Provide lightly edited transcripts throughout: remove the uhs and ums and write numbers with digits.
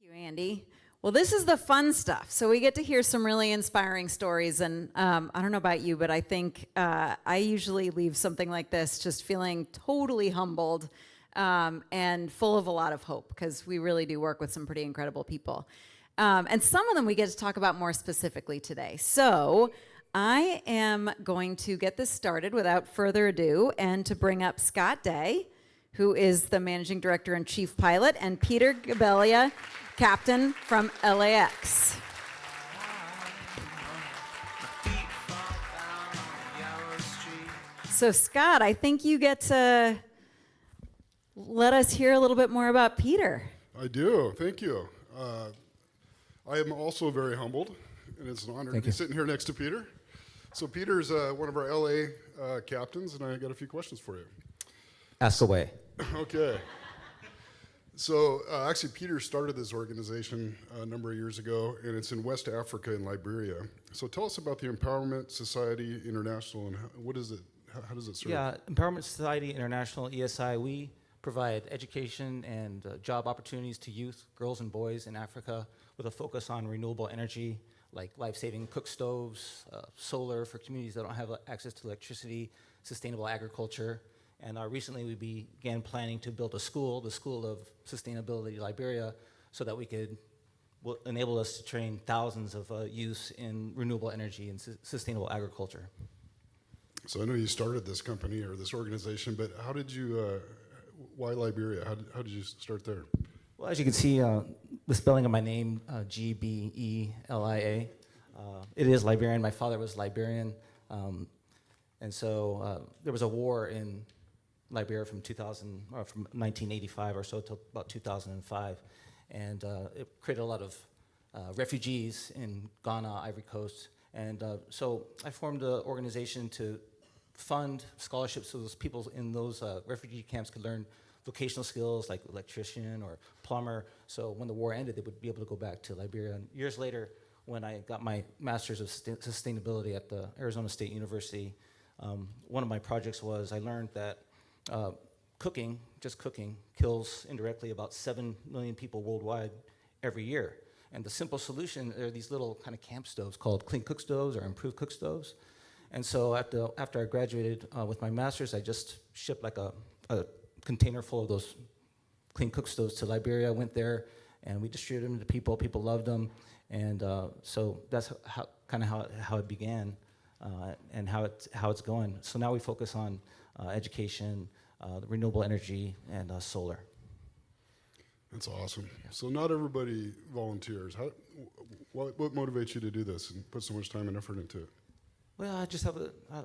You, Andy. Well, this is the fun stuff. So we get to hear some really inspiring stories. And I don't know about you, but I think I usually leave something like this just feeling totally humbled and full of a lot of hope, because we really do work with some pretty incredible people. And some of them we get to talk about more specifically today. So I am going to get this started without further ado and to bring up Scott Day, who is the Managing Director and Chief Pilot, and Peter Gbelia, Captain from LAX. So Scott, I think you get to let us hear a little bit more about Peter. I do, thank you. I am also very humbled, and it's an honor to be sitting here next to Peter. So Peter's one of our LA captains, and I got a few questions for you. Ask away. Okay. So actually, Peter started this organization a number of years ago, and it's in West Africa in Liberia. So tell us about the Empowerment Society International, and what is it? How does it serve? Yeah, Empowerment Society International, ESI, we provide education and job opportunities to youth, girls and boys in Africa, with a focus on renewable energy, like life-saving cook stoves, solar for communities that don't have access to electricity, sustainable agriculture. And recently we began planning to build a school, the School of Sustainability Liberia, so that we could enable us to train thousands of youth in renewable energy and sustainable agriculture. So I know you started this company or this organization, but how did you, why Liberia? How did you start there? Well, as you can see, the spelling of my name, Gbelia. It is Liberian. My father was Liberian. And so there was a war in Liberia from 1985 or so to about 2005, and it created a lot of refugees in Ghana, Ivory Coast, and so I formed an organization to fund scholarships so those people in those refugee camps could learn vocational skills like electrician or plumber, so when the war ended, they would be able to go back to Liberia. And years later, when I got my Master's of Sustainability at the Arizona State University, one of my projects was I learned that cooking, just cooking, kills indirectly about 7 million people worldwide every year. And the simple solution are these little kind of camp stoves called clean cook stoves or improved cook stoves. And so after I graduated with my master's, I just shipped like a container full of those clean cook stoves to Liberia. I went there and we distributed them to people. People loved them. And so that's how it began and how it's going. So now we focus on education, renewable energy, and solar. That's awesome. So not everybody volunteers. What motivates you to do this and put so much time and effort into it? Well,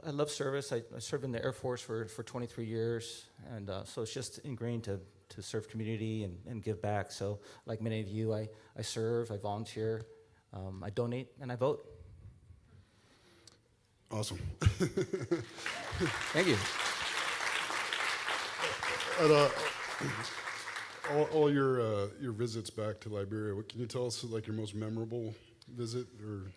I love service. I served in the Air Force for 23 years, and so it's just ingrained to serve community and give back. So like many of you, I serve, I volunteer, I donate, and I vote. Awesome. Thank you. And, all your visits back to Liberia, can you tell us like your most memorable visit or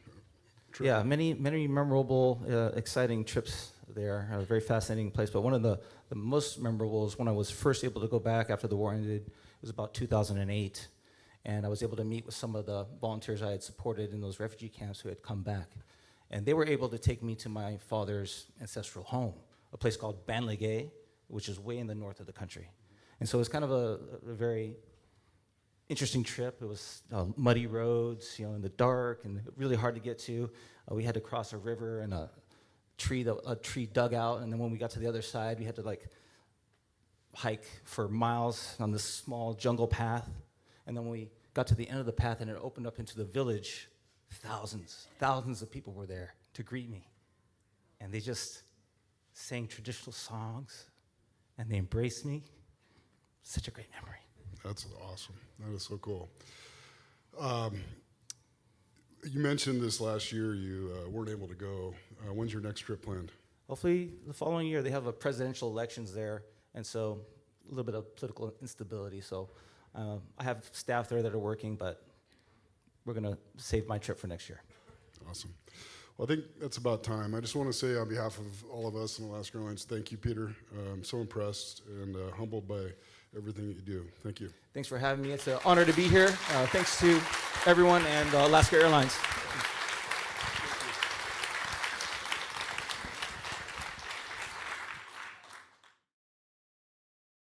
trip? Yeah, many memorable, exciting trips there. A very fascinating place. But one of the most memorable is when I was first able to go back after the war ended. It was about 2008, and I was able to meet with some of the volunteers I had supported in those refugee camps who had come back, and they were able to take me to my father's ancestral home, a place called Gbelia, which is way in the north of the country. And so it was kind of a very interesting trip. It was muddy roads, in the dark, and really hard to get to. We had to cross a river and a tree dug out, and then when we got to the other side, we had to hike for miles on this small jungle path. And then when we got to the end of the path and it opened up into the village, thousands of people were there to greet me. And they just sang traditional songs, and they embraced me. Such a great memory. That's awesome. That is so cool. You mentioned this last year you weren't able to go. When's your next trip planned? Hopefully the following year. They have a presidential elections there, and so a little bit of political instability. So I have staff there that are working, but we're going to save my trip for next year. Awesome. Well, I think that's about time. I just want to say on behalf of all of us in Alaska Airlines, thank you, Peter. I'm so impressed and humbled by everything that you do. Thank you. Thanks for having me. It's an honor to be here. Thanks to everyone and Alaska Airlines.